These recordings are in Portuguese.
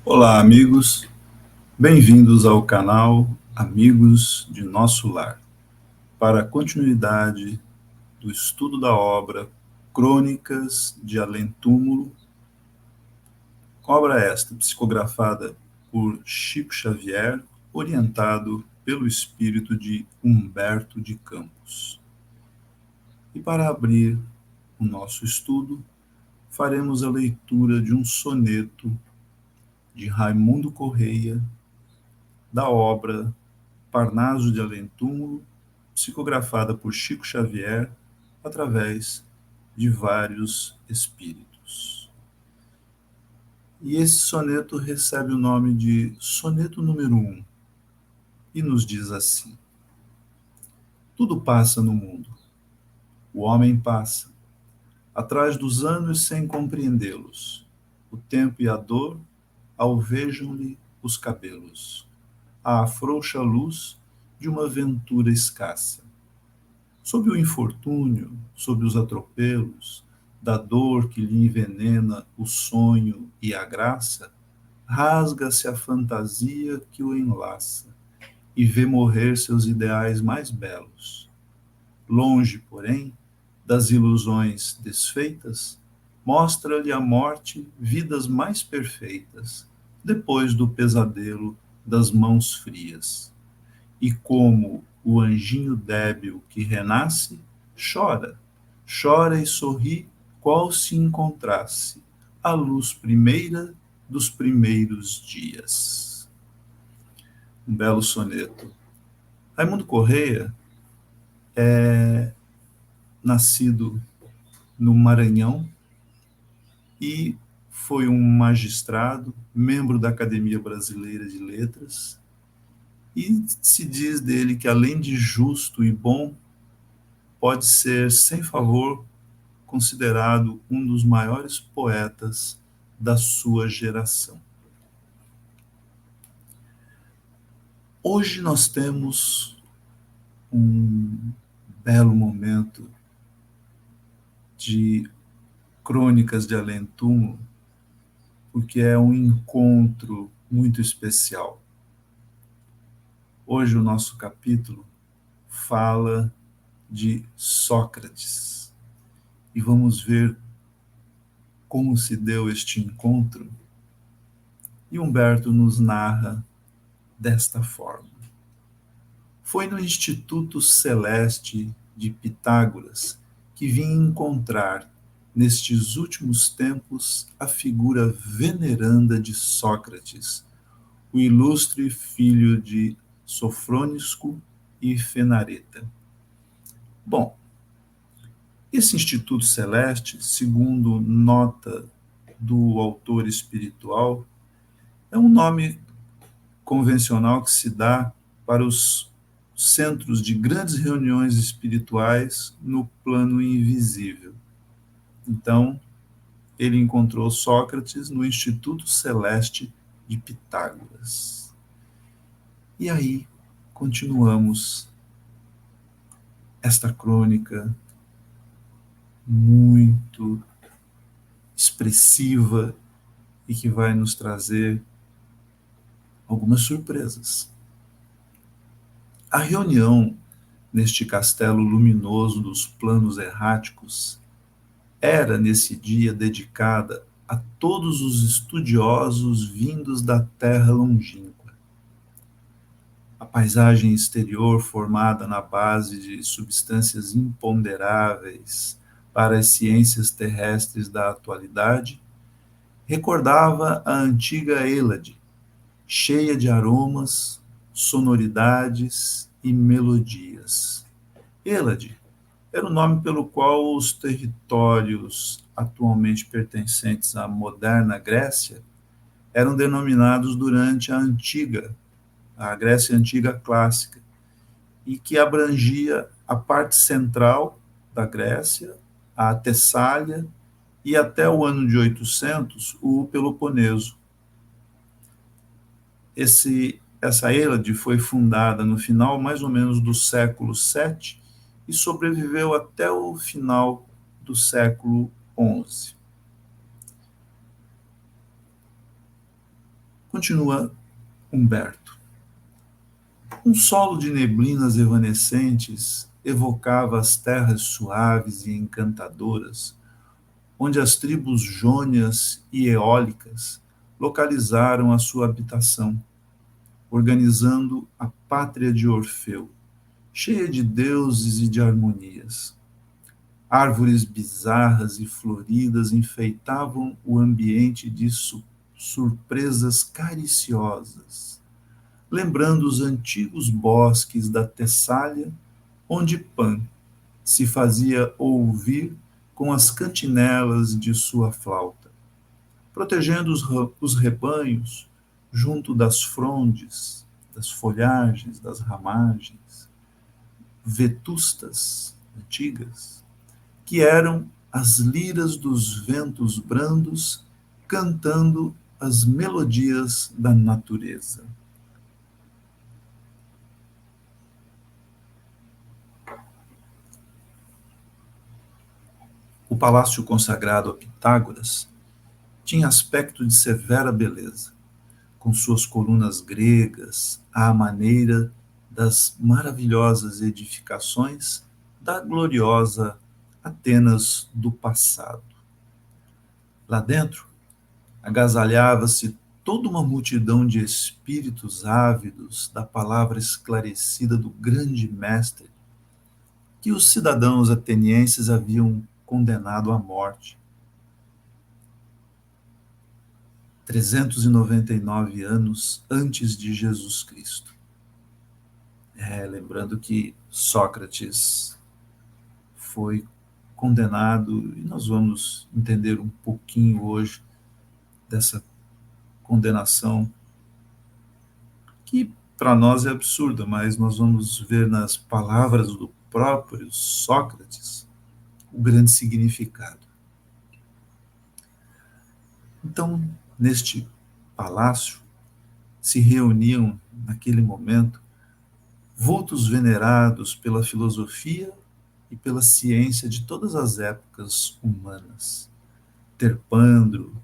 Olá, amigos. Bem-vindos ao canal Amigos de Nosso Lar, para a continuidade do estudo da obra Crônicas de Além-Túmulo, obra esta psicografada por Chico Xavier, orientado pelo espírito de Humberto de Campos. E para abrir o nosso estudo, faremos a leitura de um soneto de Raimundo Correia, da obra Parnaso de Além-Túmulo, psicografada por Chico Xavier através de vários espíritos. E esse soneto recebe o nome de Soneto número 1 e nos diz assim: Tudo passa no mundo. O homem passa, atrás dos anos sem compreendê-los. O tempo e a dor alvejam-lhe os cabelos. A frouxa luz de uma ventura escassa. Sob o infortúnio, sob os atropelos, da dor que lhe envenena o sonho e a graça, rasga-se a fantasia que o enlaça e vê morrer seus ideais mais belos. Longe, porém, das ilusões desfeitas, mostra-lhe a morte vidas mais perfeitas, depois do pesadelo das mãos frias. E como o anjinho débil que renasce, chora, chora e sorri, qual se encontrasse a luz primeira dos primeiros dias. Um belo soneto. Raimundo Correia é nascido no Maranhão e foi um magistrado, membro da Academia Brasileira de Letras, e se diz dele que, além de justo e bom, pode ser, sem favor, considerado um dos maiores poetas da sua geração. Hoje nós temos um belo momento de Crônicas de Além-Túmulo, porque é um encontro muito especial. Hoje o nosso capítulo fala de Sócrates e vamos ver como se deu este encontro. E Humberto nos narra desta forma. Foi no Instituto Celeste de Pitágoras que vim encontrar, nestes últimos tempos, a figura veneranda de Sócrates, o ilustre filho de Sofrônisco e Fenareta. Bom, esse Instituto Celeste, segundo nota do autor espiritual, é um nome convencional que se dá para os centros de grandes reuniões espirituais no plano invisível. Então, ele encontrou Sócrates no Instituto Celeste de Pitágoras. E aí, continuamos esta crônica muito expressiva e que vai nos trazer algumas surpresas. A reunião neste castelo luminoso dos planos erráticos era, nesse dia, dedicada a todos os estudiosos vindos da terra longínqua. A paisagem exterior, formada na base de substâncias imponderáveis para as ciências terrestres da atualidade, recordava a antiga Hélade, cheia de aromas, sonoridades e melodias. Hélade era o nome pelo qual os territórios atualmente pertencentes à moderna Grécia eram denominados durante a Grécia Antiga Clássica, e que abrangia a parte central da Grécia, a Tessália e até o ano de 800 o Peloponeso. Essa Hélade foi fundada no final mais ou menos do século VII e sobreviveu até o final do século XI. Continua Humberto. Um solo de neblinas evanescentes evocava as terras suaves e encantadoras, onde as tribos jônias e eólicas localizaram a sua habitação, organizando a pátria de Orfeu, cheia de deuses e de harmonias. Árvores bizarras e floridas enfeitavam o ambiente de surpresas cariciosas, lembrando os antigos bosques da Tessália, onde Pan se fazia ouvir com as cantinelas de sua flauta, protegendo os rebanhos junto das frondes, das folhagens, das ramagens vetustas antigas, que eram as liras dos ventos brandos cantando as melodias da natureza. O palácio consagrado a Pitágoras tinha aspecto de severa beleza, com suas colunas gregas à maneira das maravilhosas edificações da gloriosa Atenas do passado. Lá dentro, agasalhava-se toda uma multidão de espíritos ávidos da palavra esclarecida do grande mestre, que os cidadãos atenienses haviam condenado à morte. 399 anos antes de Jesus Cristo. Lembrando que Sócrates foi condenado, e nós vamos entender um pouquinho hoje dessa condenação, que para nós é absurda, mas nós vamos ver nas palavras do próprio Sócrates o grande significado. Então, neste palácio, se reuniam, naquele momento, vultos venerados pela filosofia e pela ciência de todas as épocas humanas. Terpandro,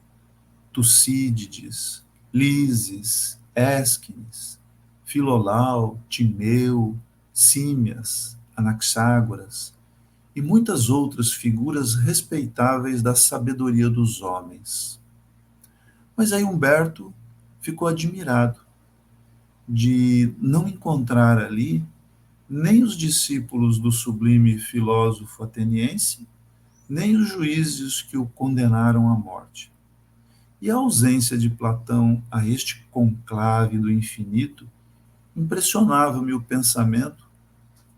Tucídides, Lises, Ésquines, Filolau, Timeu, Símias, Anaxágoras e muitas outras figuras respeitáveis da sabedoria dos homens. Mas aí Humberto ficou admirado de não encontrar ali nem os discípulos do sublime filósofo ateniense, nem os juízes que o condenaram à morte. E a ausência de Platão a este conclave do infinito impressionava-me o pensamento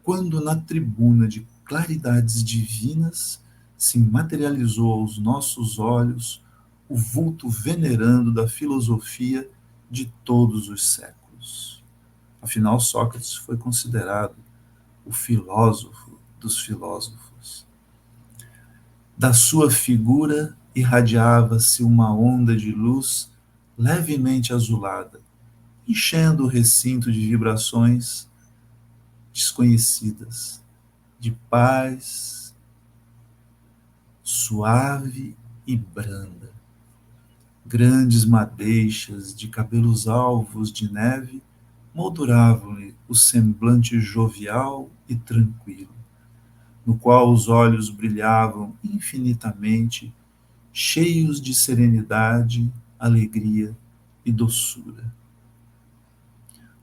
quando na tribuna de claridades divinas se materializou aos nossos olhos o vulto venerando da filosofia de todos os séculos. Afinal, Sócrates foi considerado o filósofo dos filósofos. Da sua figura irradiava-se uma onda de luz levemente azulada, enchendo o recinto de vibrações desconhecidas, de paz suave e branda. Grandes madeixas de cabelos alvos de neve molduravam-lhe o semblante jovial e tranquilo, no qual os olhos brilhavam infinitamente, cheios de serenidade, alegria e doçura.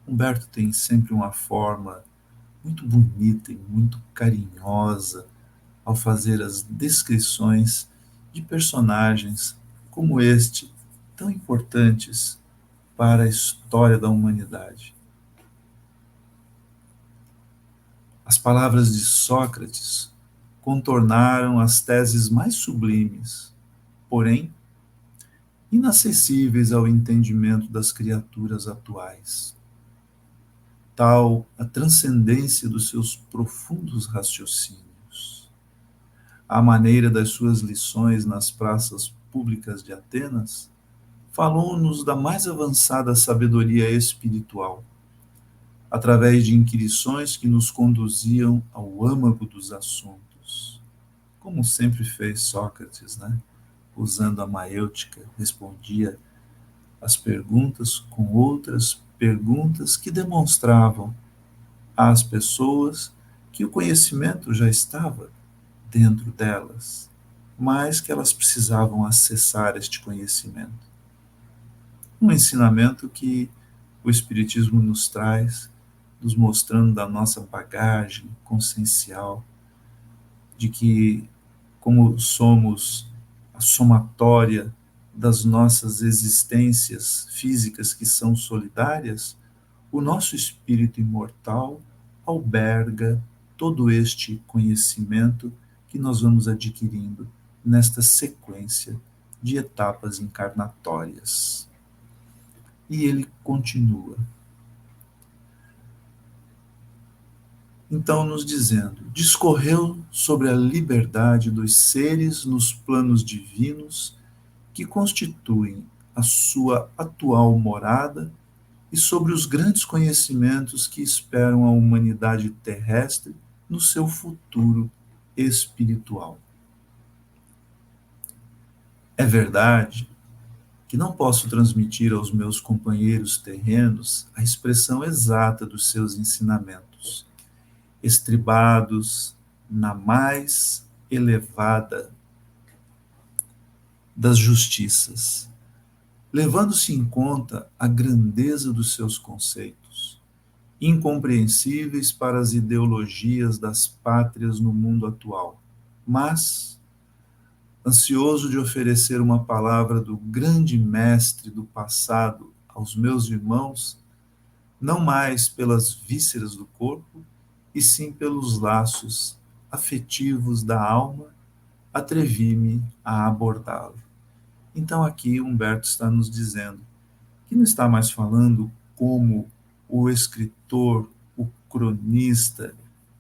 Humberto tem sempre uma forma muito bonita e muito carinhosa ao fazer as descrições de personagens como este, tão importantes para a história da humanidade. As palavras de Sócrates contornaram as teses mais sublimes, porém inacessíveis ao entendimento das criaturas atuais. Tal a transcendência dos seus profundos raciocínios. À maneira das suas lições nas praças públicas de Atenas, falou-nos da mais avançada sabedoria espiritual, através de inquirições que nos conduziam ao âmago dos assuntos, como sempre fez Sócrates, né? Usando a maêutica, respondia as perguntas com outras perguntas que demonstravam às pessoas que o conhecimento já estava dentro delas, mas que elas precisavam acessar este conhecimento. Um ensinamento que o Espiritismo nos traz, nos mostrando da nossa bagagem consciencial, de que, como somos a somatória das nossas existências físicas que são solidárias, o nosso espírito imortal alberga todo este conhecimento que nós vamos adquirindo nesta sequência de etapas encarnatórias. E ele continua, então, nos dizendo: discorreu sobre a liberdade dos seres nos planos divinos que constituem a sua atual morada e sobre os grandes conhecimentos que esperam a humanidade terrestre no seu futuro espiritual. É verdade que não posso transmitir aos meus companheiros terrenos a expressão exata dos seus ensinamentos, estribados na mais elevada das justiças, levando-se em conta a grandeza dos seus conceitos, incompreensíveis para as ideologias das pátrias no mundo atual, mas, ansioso de oferecer uma palavra do grande mestre do passado aos meus irmãos, não mais pelas vísceras do corpo, e sim pelos laços afetivos da alma, atrevi-me a abordá-lo. Então aqui Humberto está nos dizendo que não está mais falando como o escritor, o cronista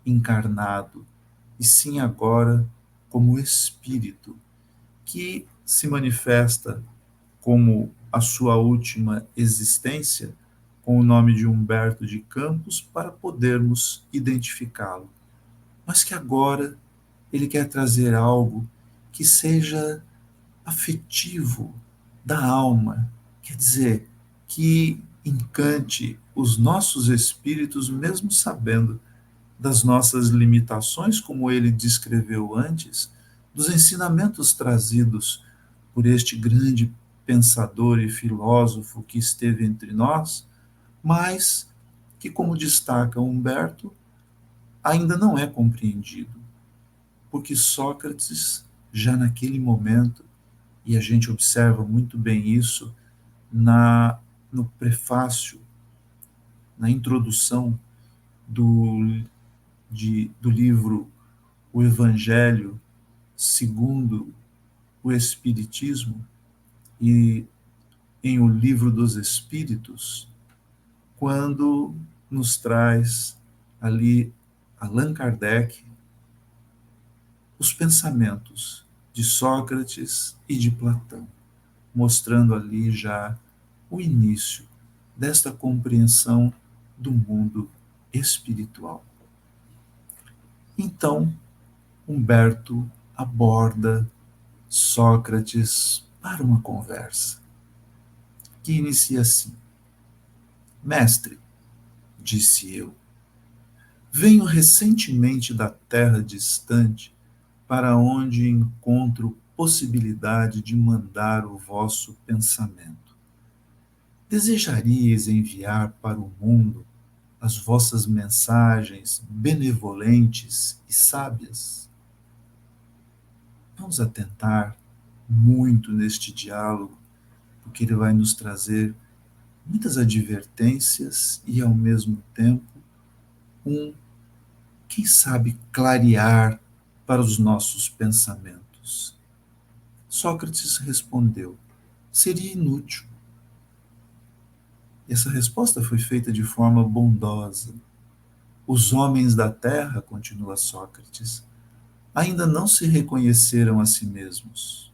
encarnado, e sim agora como o espírito que se manifesta como a sua última existência, com o nome de Humberto de Campos, para podermos identificá-lo. Mas que agora ele quer trazer algo que seja afetivo da alma, quer dizer, que encante os nossos espíritos, mesmo sabendo das nossas limitações, como ele descreveu antes, dos ensinamentos trazidos por este grande pensador e filósofo que esteve entre nós, mas que, como destaca Humberto, ainda não é compreendido, porque Sócrates, já naquele momento, e a gente observa muito bem isso no prefácio, na introdução do livro O Evangelho segundo o Espiritismo e em O Livro dos Espíritos, quando nos traz ali Allan Kardec os pensamentos de Sócrates e de Platão, mostrando ali já o início desta compreensão do mundo espiritual. Então, Humberto aborda Sócrates para uma conversa, que inicia assim: Mestre, disse eu, venho recentemente da terra distante, para onde encontro possibilidade de mandar o vosso pensamento. Desejarias enviar para o mundo as vossas mensagens benevolentes e sábias? Vamos atentar muito neste diálogo, porque ele vai nos trazer muitas advertências e, ao mesmo tempo, quem sabe, clarear para os nossos pensamentos. Sócrates respondeu: seria inútil. E essa resposta foi feita de forma bondosa. Os homens da terra, continua Sócrates, ainda não se reconheceram a si mesmos.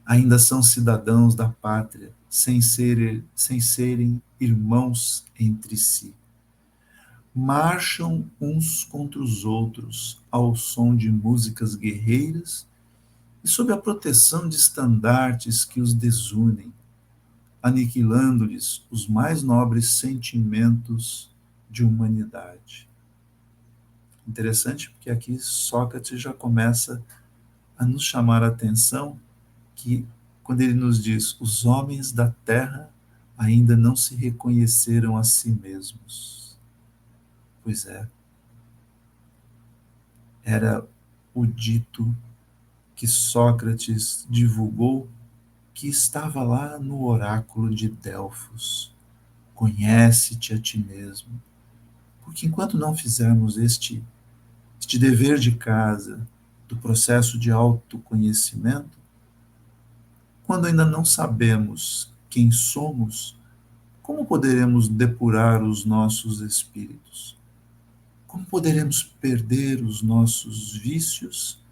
Ainda são cidadãos da pátria, sem serem irmãos entre si. Marcham uns contra os outros ao som de músicas guerreiras e sob a proteção de estandartes que os desunem, aniquilando-lhes os mais nobres sentimentos de humanidade. Interessante porque aqui Sócrates já começa a nos chamar a atenção que, quando ele nos diz, os homens da terra ainda não se reconheceram a si mesmos. Pois é, era o dito que Sócrates divulgou, que estava lá no oráculo de Delfos. Conhece-te a ti mesmo. Porque enquanto não fizermos este dever de casa do processo de autoconhecimento, quando ainda não sabemos quem somos, como poderemos depurar os nossos espíritos? Como poderemos perder os nossos vícios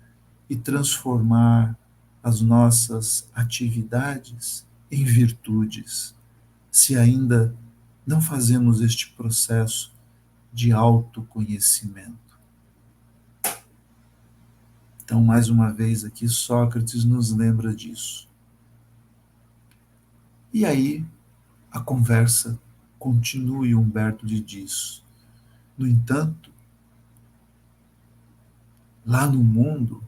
e transformar as nossas atividades em virtudes, se ainda não fazemos este processo de autoconhecimento? Então, mais uma vez aqui, Sócrates nos lembra disso. E aí, a conversa continua e Humberto lhe diz: no entanto, lá no mundo,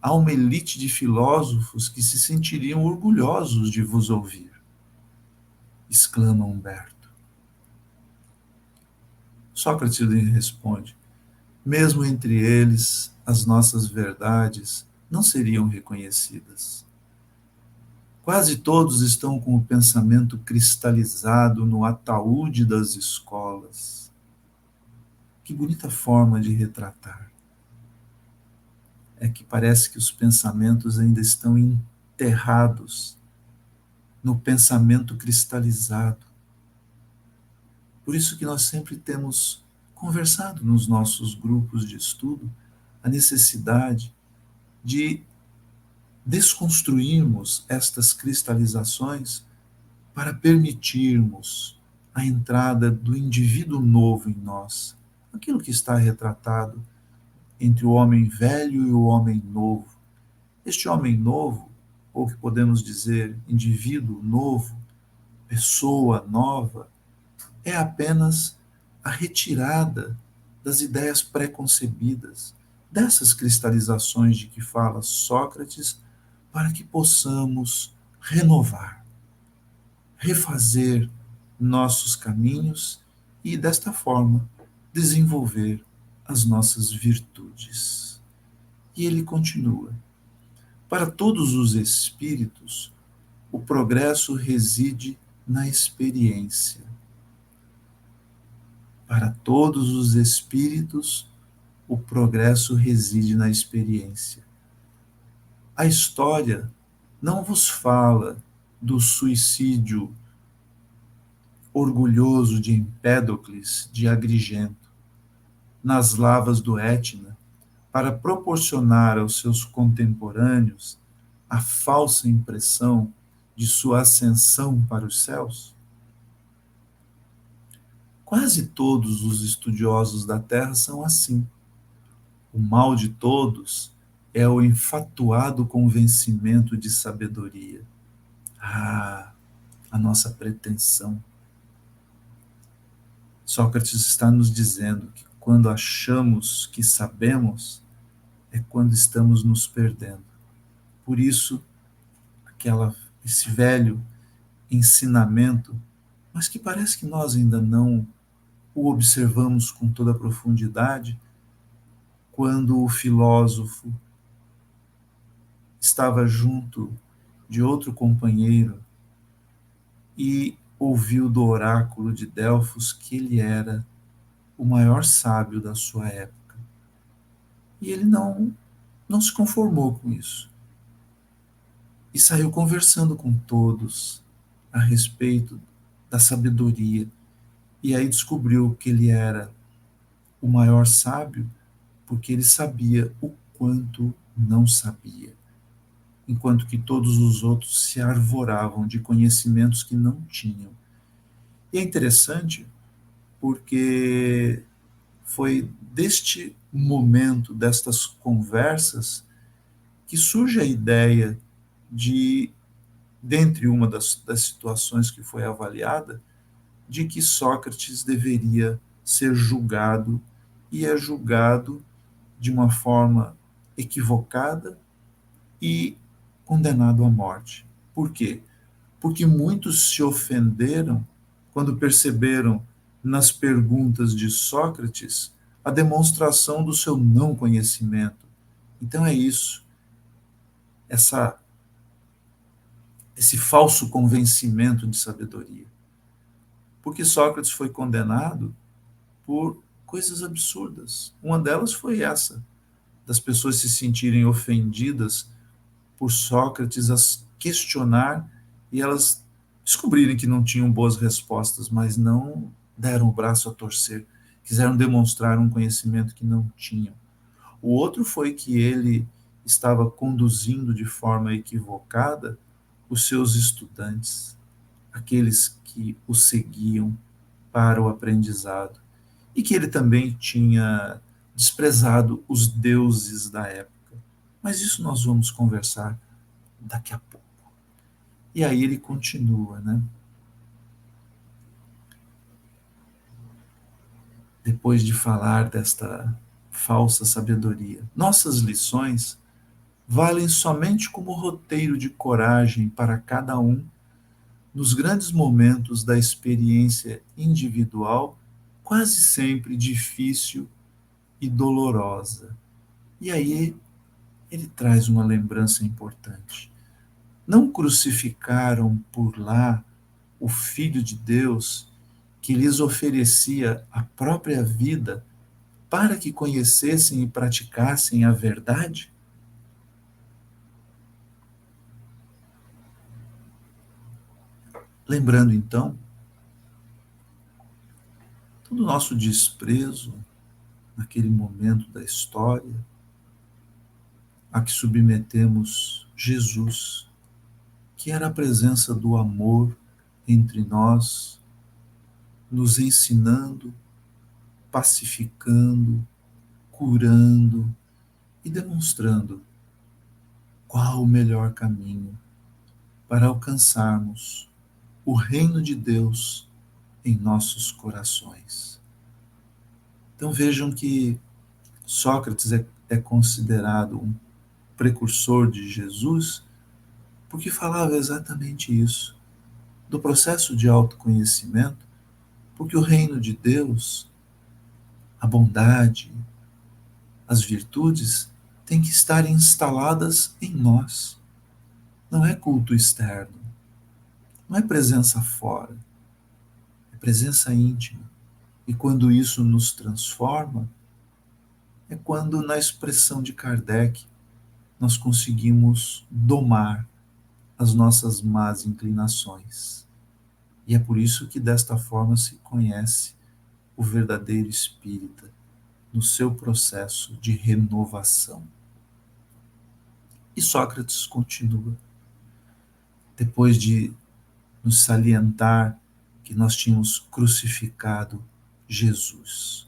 há uma elite de filósofos que se sentiriam orgulhosos de vos ouvir, exclama Humberto. Sócrates lhe responde: mesmo entre eles, as nossas verdades não seriam reconhecidas. Quase todos estão com o pensamento cristalizado no ataúde das escolas. Que bonita forma de retratar. É que parece que os pensamentos ainda estão enterrados no pensamento cristalizado. Por isso que nós sempre temos conversado nos nossos grupos de estudo a necessidade de desconstruirmos estas cristalizações para permitirmos a entrada do indivíduo novo em nós, aquilo que está retratado entre o homem velho e o homem novo. Este homem novo, ou que podemos dizer indivíduo novo, pessoa nova, é apenas a retirada das ideias pré-concebidas, dessas cristalizações de que fala Sócrates, para que possamos renovar, refazer nossos caminhos e, desta forma, desenvolver as nossas virtudes. E ele continua: para todos os espíritos, o progresso reside na experiência. Para todos os espíritos, o progresso reside na experiência. A história não vos fala do suicídio orgulhoso de Empédocles de Agrigento, nas lavas do Etna, para proporcionar aos seus contemporâneos a falsa impressão de sua ascensão para os céus? Quase todos os estudiosos da Terra são assim. O mal de todos é o enfatuado convencimento de sabedoria. Ah, a nossa pretensão. Sócrates está nos dizendo que quando achamos que sabemos, é quando estamos nos perdendo. Por isso, esse velho ensinamento, mas que parece que nós ainda não o observamos com toda a profundidade, quando o filósofo estava junto de outro companheiro e ouviu do oráculo de Delfos que ele era o maior sábio da sua época. E ele não se conformou com isso. E saiu conversando com todos a respeito da sabedoria. E aí descobriu que ele era o maior sábio porque ele sabia o quanto não sabia, enquanto que todos os outros se arvoravam de conhecimentos que não tinham. E é interessante porque foi deste momento, destas conversas, que surge a ideia de, dentre uma das situações que foi avaliada, de que Sócrates deveria ser julgado e é julgado de uma forma equivocada e condenado à morte. Por quê? Porque muitos se ofenderam quando perceberam nas perguntas de Sócrates a demonstração do seu não conhecimento. Então é isso, essa, esse falso convencimento de sabedoria. Porque Sócrates foi condenado por coisas absurdas. Uma delas foi essa, das pessoas se sentirem ofendidas por Sócrates as questionar e elas descobrirem que não tinham boas respostas, mas não deram o braço a torcer, quiseram demonstrar um conhecimento que não tinham. O outro foi que ele estava conduzindo de forma equivocada os seus estudantes, aqueles que o seguiam para o aprendizado, e que ele também tinha desprezado os deuses da época. Mas isso nós vamos conversar daqui a pouco. E aí ele continua, né? Depois de falar desta falsa sabedoria. Nossas lições valem somente como roteiro de coragem para cada um nos grandes momentos da experiência individual, quase sempre difícil e dolorosa. E aí ele traz uma lembrança importante. Não crucificaram por lá o Filho de Deus que lhes oferecia a própria vida para que conhecessem e praticassem a verdade? Lembrando então todo o nosso desprezo naquele momento da história a que submetemos Jesus, que era a presença do amor entre nós, nos ensinando, pacificando, curando e demonstrando qual o melhor caminho para alcançarmos o reino de Deus em nossos corações. Então vejam que Sócrates é considerado um precursor de Jesus porque falava exatamente isso, do processo de autoconhecimento, porque o reino de Deus, a bondade, as virtudes, têm que estar instaladas em nós. Não é culto externo, não é presença fora, é presença íntima. E quando isso nos transforma, é quando, na expressão de Kardec, nós conseguimos domar as nossas más inclinações. E é por isso que desta forma se conhece o verdadeiro espírita no seu processo de renovação. E Sócrates continua, depois de nos salientar que nós tínhamos crucificado Jesus.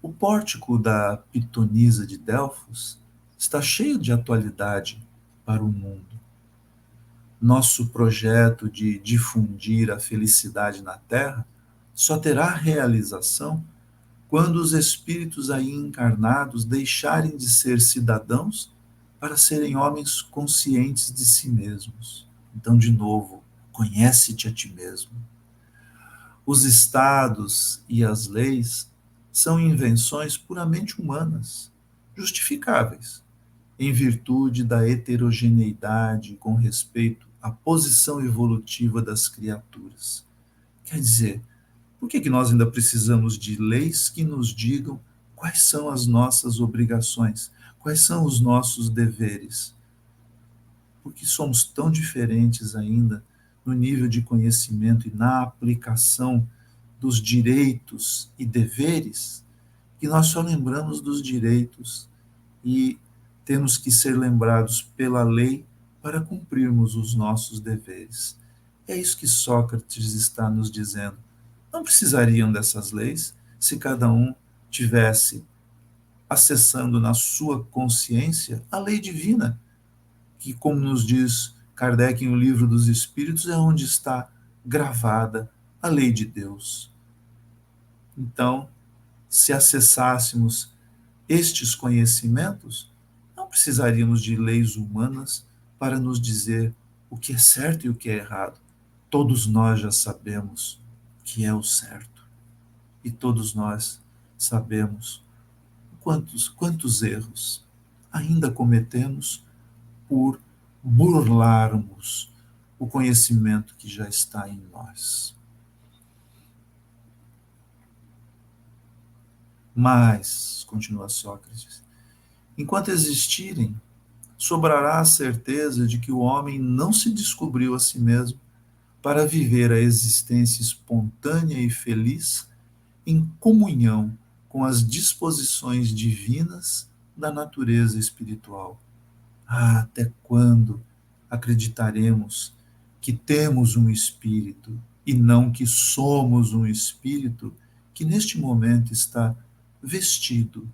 O pórtico da Pitonisa de Delfos está cheio de atualidade para o mundo. Nosso projeto de difundir a felicidade na Terra só terá realização quando os espíritos aí encarnados deixarem de ser cidadãos para serem homens conscientes de si mesmos. Então, de novo, conhece-te a ti mesmo. Os estados e as leis são invenções puramente humanas, justificáveis, em virtude da heterogeneidade com respeito à posição evolutiva das criaturas. Quer dizer, por que nós ainda precisamos de leis que nos digam quais são as nossas obrigações, quais são os nossos deveres? Porque somos tão diferentes ainda no nível de conhecimento e na aplicação dos direitos e deveres, que nós só lembramos dos direitos e temos que ser lembrados pela lei para cumprirmos os nossos deveres. É isso que Sócrates está nos dizendo. Não precisariam dessas leis se cada um tivesse acessando na sua consciência a lei divina, que, como nos diz Kardec em O Livro dos Espíritos, é onde está gravada a lei de Deus. Então, se acessássemos estes conhecimentos, não precisaríamos de leis humanas para nos dizer o que é certo e o que é errado. Todos nós já sabemos que é o certo. E todos nós sabemos quantos erros ainda cometemos por burlarmos o conhecimento que já está em nós. Mas, continua Sócrates, enquanto existirem, sobrará a certeza de que o homem não se descobriu a si mesmo para viver a existência espontânea e feliz em comunhão com as disposições divinas da natureza espiritual. Ah, até quando acreditaremos que temos um espírito e não que somos um espírito que neste momento está vestido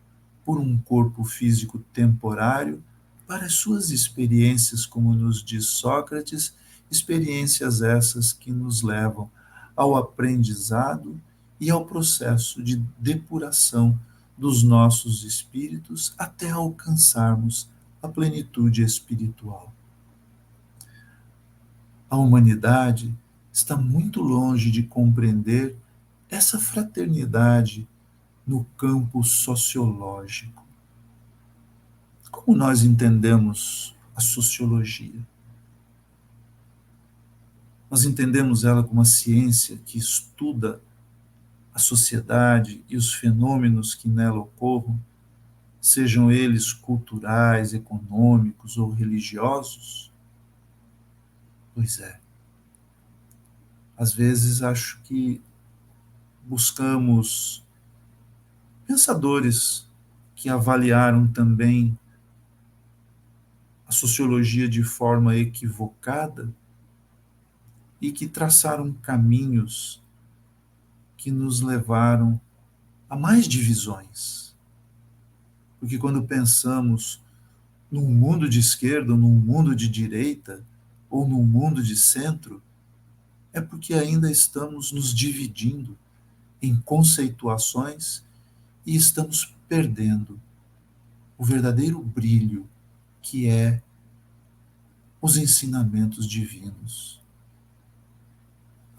por um corpo físico temporário para as suas experiências, como nos diz Sócrates, experiências essas que nos levam ao aprendizado e ao processo de depuração dos nossos espíritos até alcançarmos a plenitude espiritual. A humanidade está muito longe de compreender essa fraternidade no campo sociológico. Como nós entendemos a sociologia? Nós entendemos ela como uma ciência que estuda a sociedade e os fenômenos que nela ocorram, sejam eles culturais, econômicos ou religiosos? Pois é. Às vezes acho que buscamos pensadores que avaliaram também a sociologia de forma equivocada e que traçaram caminhos que nos levaram a mais divisões. Porque quando pensamos num mundo de esquerda, num mundo de direita, ou num mundo de centro, é porque ainda estamos nos dividindo em conceituações e estamos perdendo o verdadeiro brilho que é os ensinamentos divinos.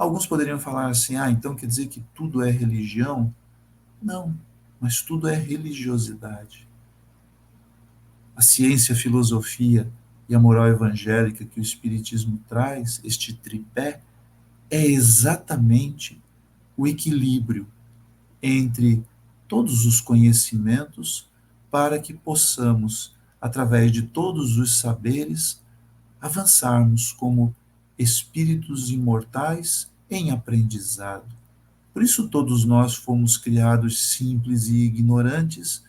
Alguns poderiam falar assim, então quer dizer que tudo é religião? Não, mas tudo é religiosidade. A ciência, a filosofia e a moral evangélica que o Espiritismo traz, este tripé, é exatamente o equilíbrio entre todos os conhecimentos para que possamos, através de todos os saberes, avançarmos como espíritos imortais em aprendizado. Por isso todos nós fomos criados simples e ignorantes,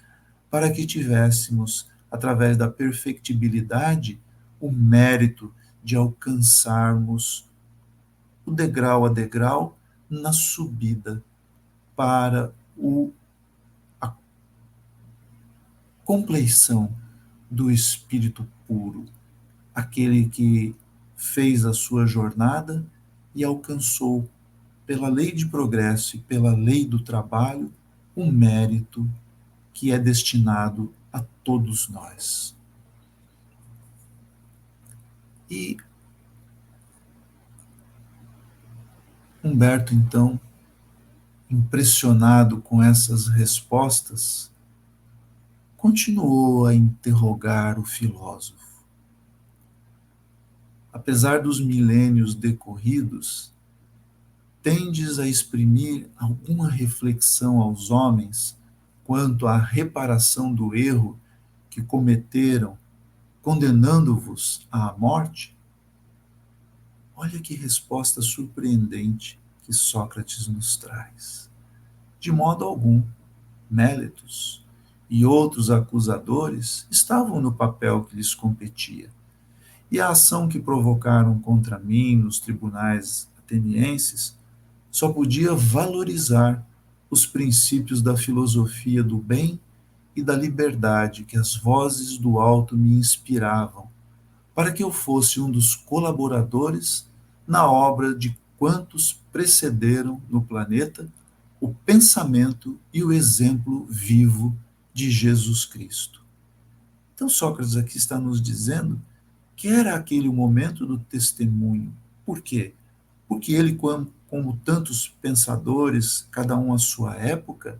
para que tivéssemos, através da perfectibilidade, o mérito de alcançarmos o degrau a degrau na subida para a compleição do espírito puro, aquele que fez a sua jornada e alcançou, pela lei de progresso e pela lei do trabalho, um mérito que é destinado a todos nós. E Humberto, então, impressionado com essas respostas, continuou a interrogar o filósofo. Apesar dos milênios decorridos, tendes a exprimir alguma reflexão aos homens quanto à reparação do erro que cometeram, condenando-vos à morte? Olha que resposta surpreendente que Sócrates nos traz. De modo algum, Mélitos e outros acusadores estavam no papel que lhes competia. E a ação que provocaram contra mim nos tribunais atenienses só podia valorizar os princípios da filosofia do bem e da liberdade que as vozes do alto me inspiravam, para que eu fosse um dos colaboradores na obra de quantos precederam no planeta o pensamento e o exemplo vivo de Jesus Cristo. Então, Sócrates aqui está nos dizendo que era aquele o momento do testemunho. Por quê? Porque ele, como tantos pensadores, cada um à sua época,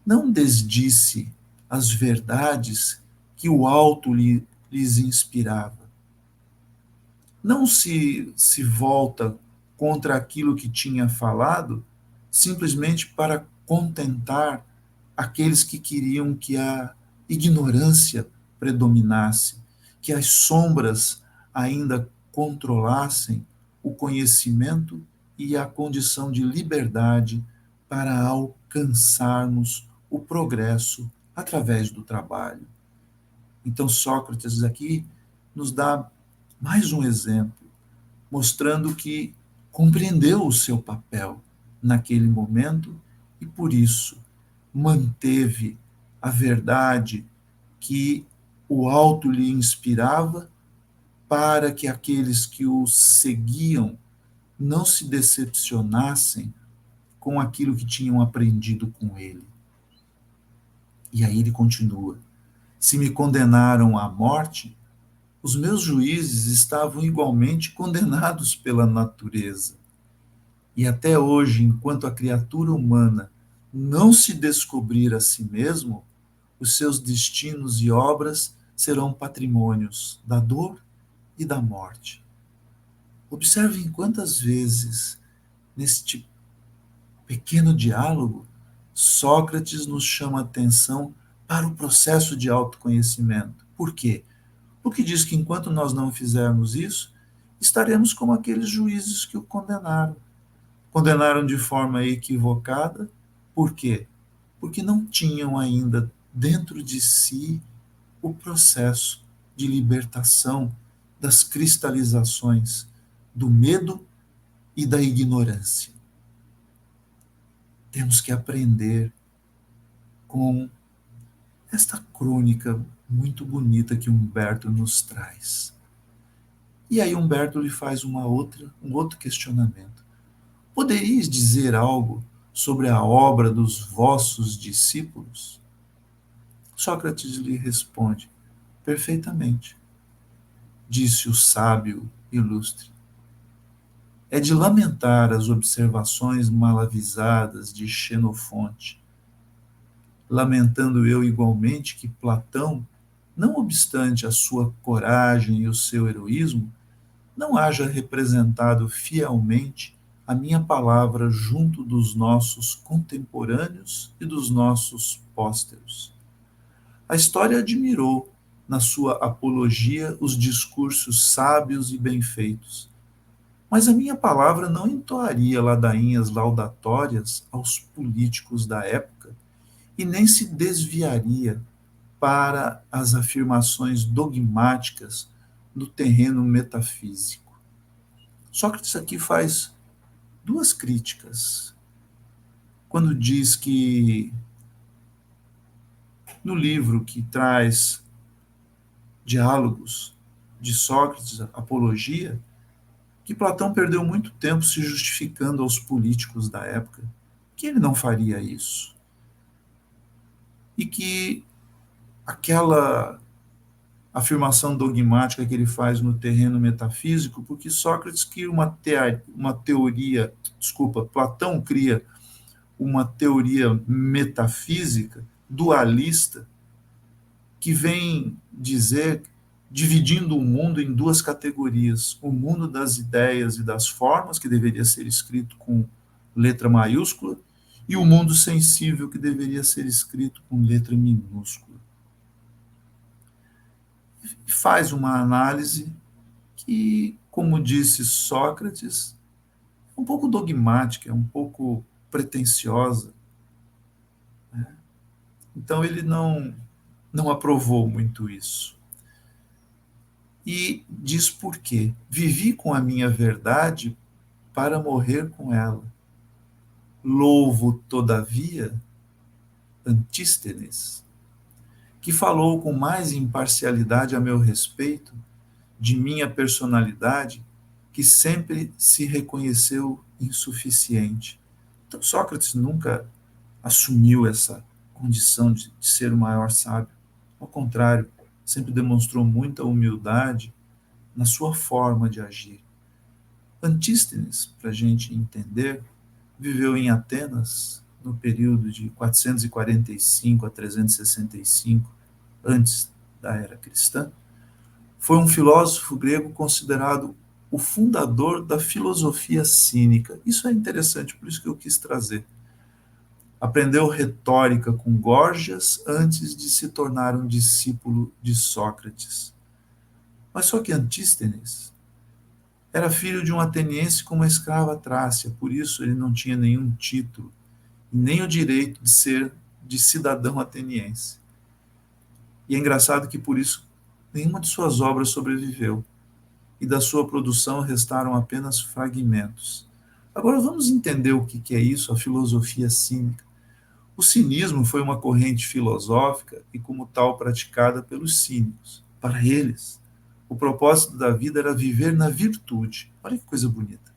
não desdisse as verdades que o alto lhes inspirava. Não se volta contra aquilo que tinha falado simplesmente para contentar aqueles que queriam que a ignorância predominasse, que as sombras ainda controlassem o conhecimento e a condição de liberdade para alcançarmos o progresso através do trabalho. Então, Sócrates aqui nos dá mais um exemplo, mostrando que compreendeu o seu papel naquele momento e, por isso, manteve a verdade que o alto lhe inspirava para que aqueles que o seguiam não se decepcionassem com aquilo que tinham aprendido com ele. E aí ele continua: se me condenaram à morte, os meus juízes estavam igualmente condenados pela natureza. E até hoje, enquanto a criatura humana não se descobrir a si mesmo, os seus destinos e obras serão patrimônios da dor e da morte. Observem quantas vezes, neste pequeno diálogo, Sócrates nos chama a atenção para o processo de autoconhecimento. Por quê? Porque diz que enquanto nós não fizermos isso, estaremos como aqueles juízes que o condenaram. Condenaram de forma equivocada. Por quê? Porque não tinham ainda dentro de si o processo de libertação das cristalizações do medo e da ignorância. Temos que aprender com esta crônica muito bonita que Humberto nos traz. E aí Humberto lhe faz um outro questionamento. Poderíeis dizer algo sobre a obra dos vossos discípulos? Sócrates lhe responde: perfeitamente, disse o sábio ilustre. É de lamentar as observações mal avisadas de Xenofonte, lamentando eu igualmente que Platão, não obstante a sua coragem e o seu heroísmo, não haja representado fielmente a minha palavra junto dos nossos contemporâneos e dos nossos pósteros. A história admirou, na sua apologia, os discursos sábios e bem feitos, mas a minha palavra não entoaria ladainhas laudatórias aos políticos da época e nem se desviaria para as afirmações dogmáticas no terreno metafísico. Sócrates aqui faz duas críticas. Quando diz que no livro que traz diálogos de Sócrates, Apologia, que Platão perdeu muito tempo se justificando aos políticos da época, que ele não faria isso. E que aquela afirmação dogmática que ele faz no terreno metafísico, porque Sócrates cria uma teoria, desculpa, Platão cria uma teoria metafísica dualista que vem dizer, dividindo o mundo em duas categorias: o mundo das ideias e das formas, que deveria ser escrito com letra maiúscula, e o mundo sensível, que deveria ser escrito com letra minúscula. E faz uma análise que, como disse Sócrates, é um pouco dogmática, é um pouco pretensiosa. Então ele não aprovou muito isso. E diz por quê. Vivi com a minha verdade para morrer com ela. Louvo, todavia, Antístenes, que falou com mais imparcialidade a meu respeito, de minha personalidade, que sempre se reconheceu insuficiente. Então, Sócrates nunca assumiu essa condição de ser o maior sábio. Ao contrário, sempre demonstrou muita humildade na sua forma de agir. Antístenes, para a gente entender, viveu em Atenas no período de 445 a 365 antes da era cristã. Foi um filósofo grego considerado o fundador da filosofia cínica. Isso é interessante, por isso que eu quis trazer. Aprendeu retórica com Górgias antes de se tornar um discípulo de Sócrates. Mas só que Antístenes era filho de um ateniense com uma escrava trácia, por isso ele não tinha nenhum título, nem o direito de ser de cidadão ateniense. E é engraçado que por isso nenhuma de suas obras sobreviveu, e da sua produção restaram apenas fragmentos. Agora vamos entender o que é isso, a filosofia cínica. O cinismo foi uma corrente filosófica e, como tal, praticada pelos cínicos. Para eles, o propósito da vida era viver na virtude. Olha que coisa bonita.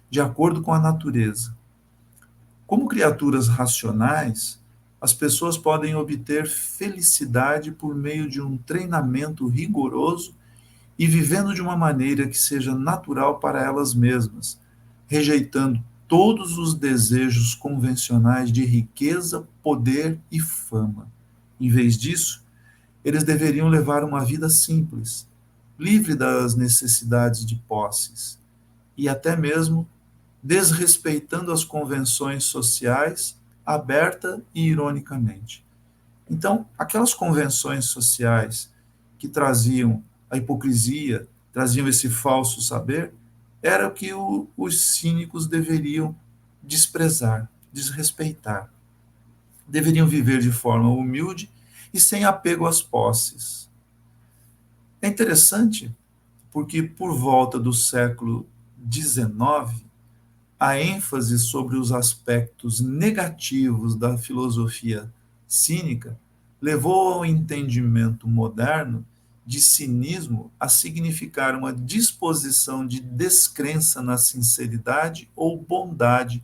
De acordo com a natureza. Como criaturas racionais, as pessoas podem obter felicidade por meio de um treinamento rigoroso e vivendo de uma maneira que seja natural para elas mesmas, rejeitando todos os desejos convencionais de riqueza, poder e fama. Em vez disso, eles deveriam levar uma vida simples, livre das necessidades de posses e até mesmo desrespeitando as convenções sociais, aberta e ironicamente. Então, aquelas convenções sociais que traziam a hipocrisia, traziam esse falso saber, era o que os cínicos deveriam desprezar, desrespeitar. Deveriam viver de forma humilde e sem apego às posses. É interessante porque, por volta do século XIX, a ênfase sobre os aspectos negativos da filosofia cínica levou ao entendimento moderno de cinismo a significar uma disposição de descrença na sinceridade ou bondade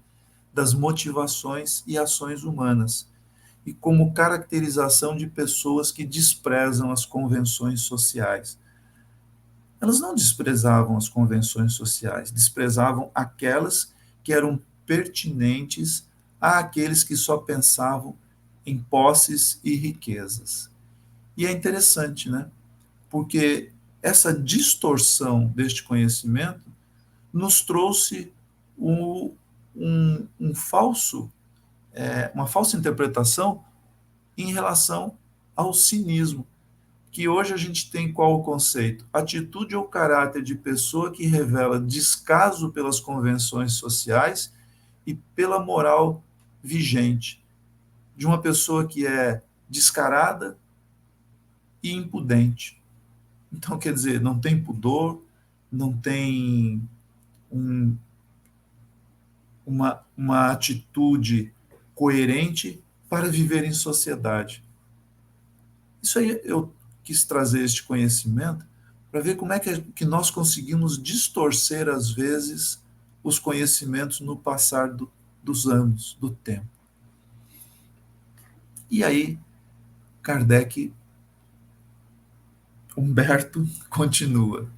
das motivações e ações humanas, e como caracterização de pessoas que desprezam as convenções sociais. Elas não desprezavam as convenções sociais, desprezavam aquelas que eram pertinentes àqueles que só pensavam em posses e riquezas. E é interessante, né? Porque essa distorção deste conhecimento nos trouxe um falso, uma falsa interpretação em relação ao cinismo, que hoje a gente tem qual o conceito? Atitude ou caráter de pessoa que revela descaso pelas convenções sociais e pela moral vigente, de uma pessoa que é descarada e impudente. Então, quer dizer, não tem pudor, não tem um, uma atitude coerente para viver em sociedade. Isso aí eu quis trazer este conhecimento para ver como é que nós conseguimos distorcer, às vezes, os conhecimentos no passar dos anos, do tempo. E aí, Kardec, Humberto, continua.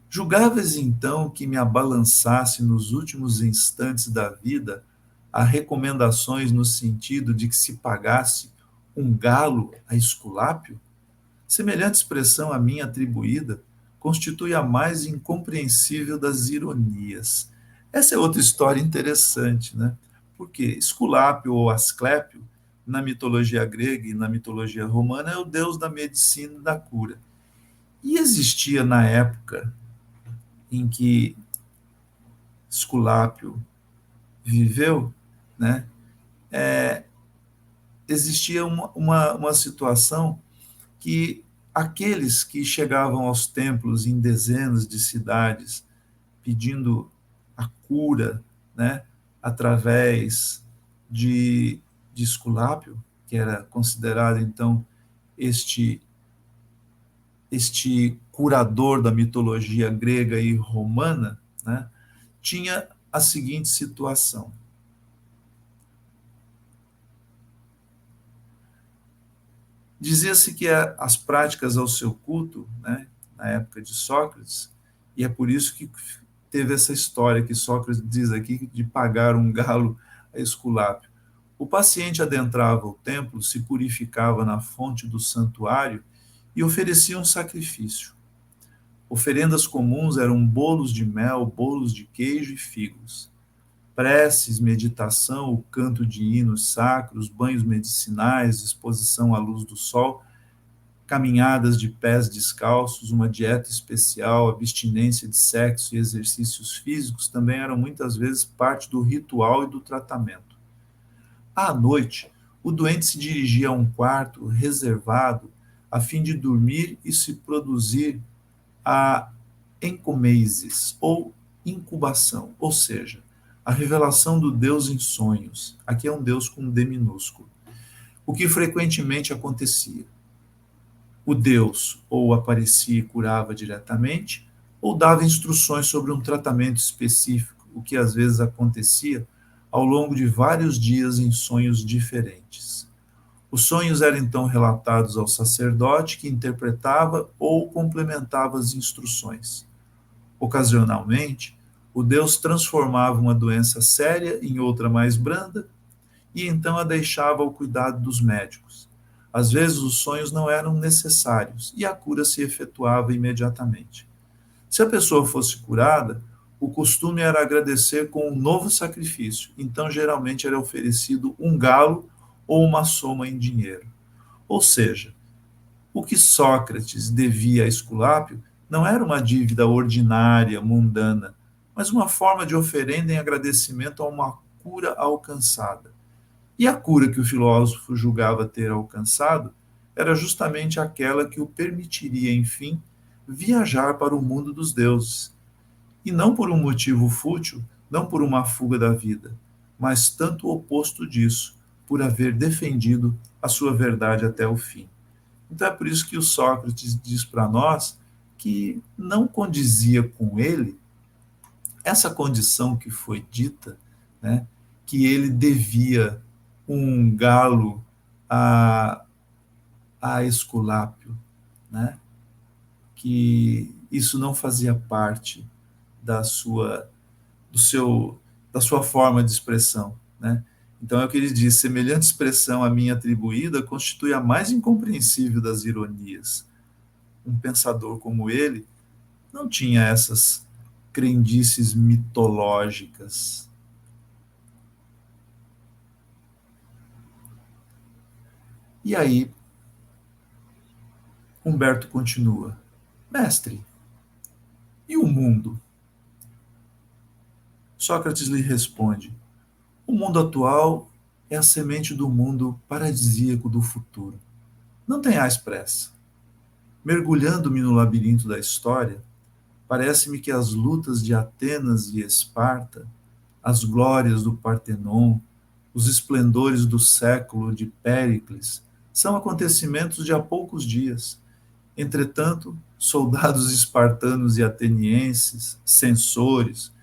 Julgáveis então que me abalançasse nos últimos instantes da vida a recomendações no sentido de que se pagasse um galo a Esculápio? Semelhante expressão a mim atribuída constitui a mais incompreensível das ironias. Essa é outra história interessante, né? Porque Esculápio ou Asclépio, na mitologia grega e na mitologia romana, é o deus da medicina e da cura. E existia na época em que Esculápio viveu, né? Existia uma situação que aqueles que chegavam aos templos em dezenas de cidades pedindo a cura, né, através de Esculápio, que era considerado então este, este curador da mitologia grega e romana, né, tinha a seguinte situação. Dizia-se que as práticas ao seu culto, né, na época de Sócrates, e é por isso que teve essa história que Sócrates diz aqui de pagar um galo a Esculápio. O paciente adentrava o templo, se purificava na fonte do santuário e oferecia um sacrifício. Oferendas comuns eram bolos de mel, bolos de queijo e figos. Preces, meditação, o canto de hinos sacros, banhos medicinais, exposição à luz do sol, caminhadas de pés descalços, uma dieta especial, abstinência de sexo e exercícios físicos também eram muitas vezes parte do ritual e do tratamento. À noite, o doente se dirigia a um quarto reservado a fim de dormir e se produzir a encomesis, ou incubação, ou seja, a revelação do Deus em sonhos. Aqui é um Deus com um D minúsculo. O que frequentemente acontecia. O Deus ou aparecia e curava diretamente, ou dava instruções sobre um tratamento específico, o que às vezes acontecia ao longo de vários dias em sonhos diferentes. Os sonhos eram então relatados ao sacerdote, que interpretava ou complementava as instruções. Ocasionalmente, o Deus transformava uma doença séria em outra mais branda e então a deixava ao cuidado dos médicos. Às vezes os sonhos não eram necessários e a cura se efetuava imediatamente. Se a pessoa fosse curada, o costume era agradecer com um novo sacrifício, então geralmente era oferecido um galo ou uma soma em dinheiro. Ou seja, o que Sócrates devia a Esculápio não era uma dívida ordinária, mundana, mas uma forma de oferenda em agradecimento a uma cura alcançada. E a cura que o filósofo julgava ter alcançado era justamente aquela que o permitiria, enfim, viajar para o mundo dos deuses. E não por um motivo fútil, não por uma fuga da vida, mas tanto o oposto disso, por haver defendido a sua verdade até o fim. Então é por isso que o Sócrates diz para nós que não condizia com ele essa condição que foi dita, né, que ele devia um galo a, a Esculápio, né, que isso não fazia parte da sua, do seu, da sua forma de expressão, né? Então é o que ele diz: semelhante expressão a mim atribuída constitui a mais incompreensível das ironias. Um pensador como ele não tinha essas crendices mitológicas. E aí, Humberto continua: mestre, e o mundo? Sócrates lhe responde: o mundo atual é a semente do mundo paradisíaco do futuro. Não tenhais pressa. Mergulhando-me no labirinto da história, parece-me que as lutas de Atenas e Esparta, as glórias do Partenon, os esplendores do século de Péricles, são acontecimentos de há poucos dias. Entretanto, soldados espartanos e atenienses, censores,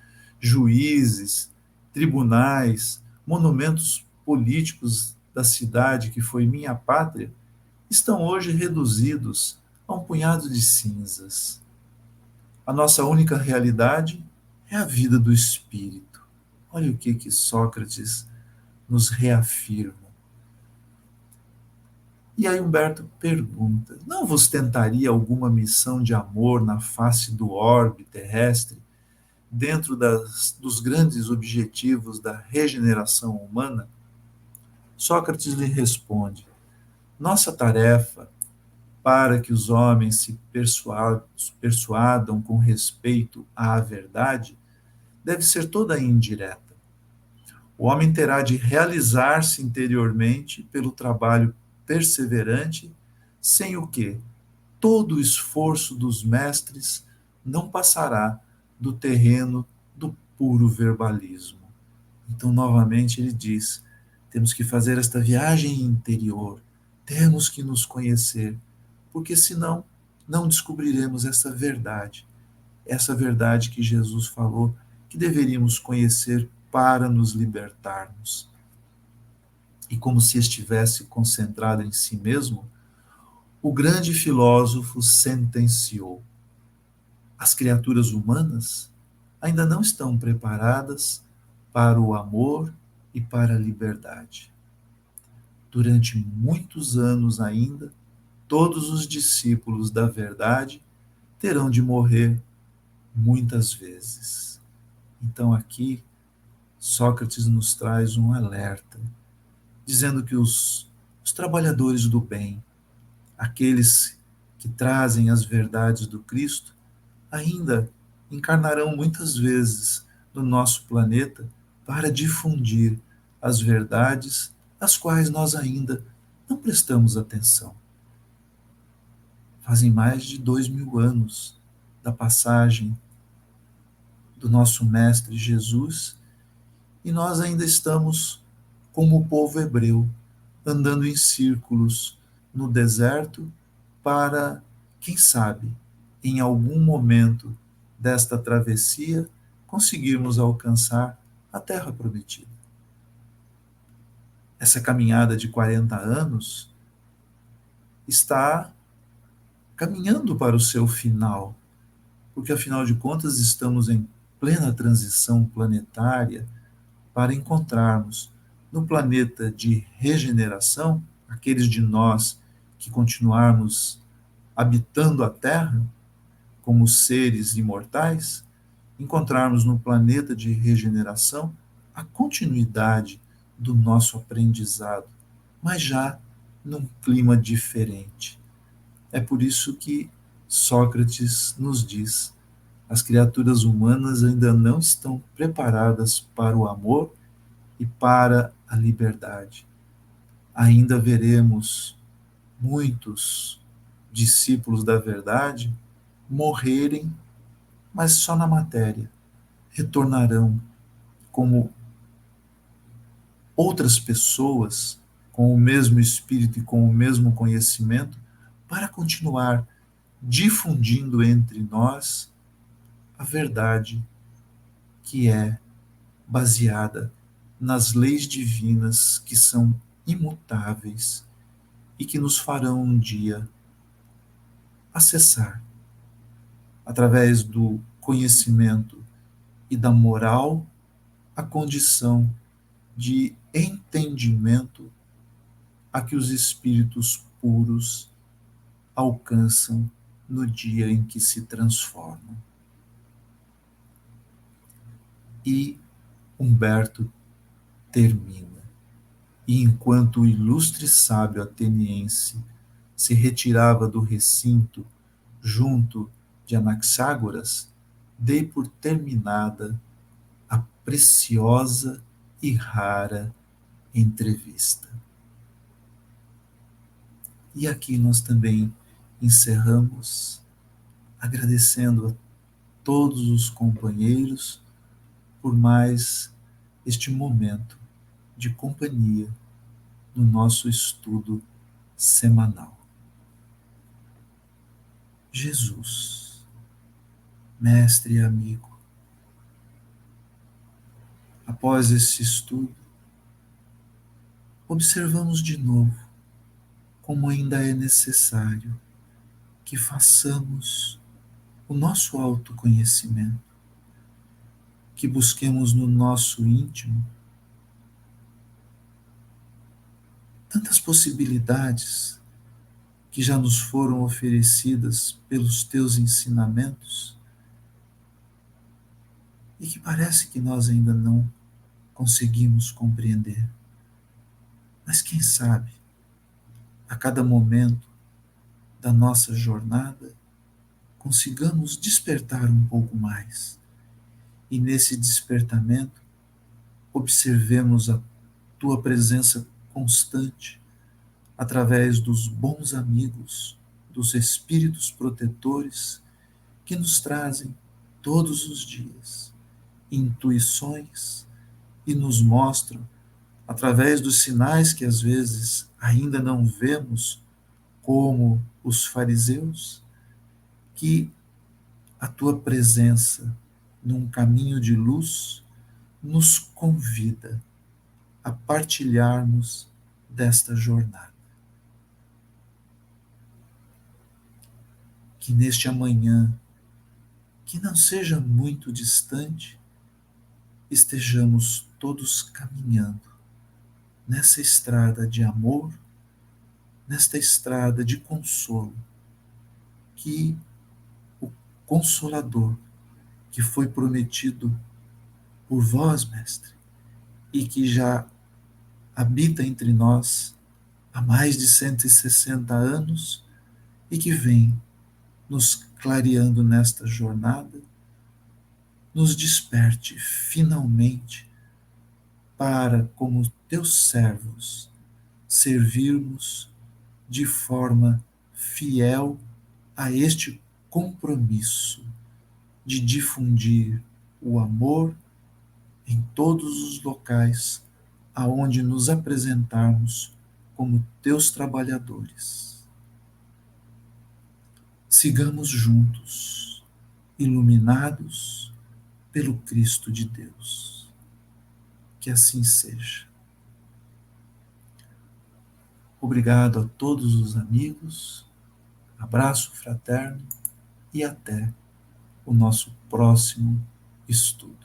juízes, tribunais, monumentos políticos da cidade que foi minha pátria, estão hoje reduzidos a um punhado de cinzas. A nossa única realidade é a vida do espírito. Olha o que Sócrates nos reafirma. E aí Humberto pergunta: não vos tentaria alguma missão de amor na face do orbe terrestre, dentro dos grandes objetivos da regeneração humana? Sócrates lhe responde: nossa tarefa, para que os homens se persuadam com respeito à verdade, deve ser toda indireta. O homem terá de realizar-se interiormente pelo trabalho perseverante, sem o que todo o esforço dos mestres não passará do terreno do puro verbalismo. Então, novamente, ele diz: temos que fazer esta viagem interior, Temos que nos conhecer, porque senão não descobriremos essa verdade que Jesus falou que deveríamos conhecer para nos libertarmos. E como se estivesse concentrado em si mesmo, o grande filósofo sentenciou: as criaturas humanas ainda não estão preparadas para o amor e para a liberdade. Durante muitos anos ainda, todos os discípulos da verdade terão de morrer muitas vezes. Então, aqui, Sócrates nos traz um alerta, dizendo que os trabalhadores do bem, aqueles que trazem as verdades do Cristo, ainda encarnarão muitas vezes no nosso planeta para difundir as verdades às quais nós ainda não prestamos atenção. Fazem mais de 2000 anos da passagem do nosso Mestre Jesus e nós ainda estamos como o povo hebreu, andando em círculos no deserto para, quem sabe, em algum momento desta travessia, conseguirmos alcançar a terra prometida. Essa caminhada de 40 anos está caminhando para o seu final, porque afinal de contas estamos em plena transição planetária para encontrarmos no planeta de regeneração, aqueles de nós que continuarmos habitando a Terra como seres imortais, encontrarmos no planeta de regeneração a continuidade do nosso aprendizado, mas já num clima diferente. É por isso que Sócrates nos diz: as criaturas humanas ainda não estão preparadas para o amor e para a liberdade. Ainda veremos muitos discípulos da verdade morrerem, mas só na matéria. Retornarão como outras pessoas, com o mesmo espírito e com o mesmo conhecimento, para continuar difundindo entre nós a verdade que é baseada nas leis divinas que são imutáveis e que nos farão um dia acessar, através do conhecimento e da moral, a condição de entendimento a que os espíritos puros alcançam no dia em que se transformam. E Humberto termina. E enquanto o ilustre sábio ateniense se retirava do recinto junto de Anaxágoras, dei por terminada a preciosa e rara entrevista. E aqui nós também encerramos agradecendo a todos os companheiros por mais este momento de companhia no nosso estudo semanal. Jesus, mestre e amigo, após esse estudo, observamos de novo como ainda é necessário que façamos o nosso autoconhecimento, que busquemos no nosso íntimo tantas possibilidades que já nos foram oferecidas pelos teus ensinamentos e que parece que nós ainda não conseguimos compreender. Mas quem sabe, a cada momento da nossa jornada, consigamos despertar um pouco mais. E nesse despertamento, observemos a tua presença constante através dos bons amigos, dos espíritos protetores que nos trazem todos os dias intuições e nos mostram através dos sinais que às vezes ainda não vemos, como os fariseus, que a tua presença num caminho de luz nos convida a partilharmos desta jornada. Que neste amanhã, que não seja muito distante, estejamos todos caminhando nessa estrada de amor, nesta estrada de consolo, que o Consolador, que foi prometido por vós, Mestre, e que já habita entre nós há mais de 160 anos e que vem nos clareando nesta jornada, nos desperte finalmente para, como teus servos, servirmos de forma fiel a este compromisso de difundir o amor em todos os locais aonde nos apresentarmos como teus trabalhadores. Sigamos juntos, iluminados pelo Cristo de Deus. Que assim seja. Obrigado a todos os amigos, abraço fraterno e até o nosso próximo estudo.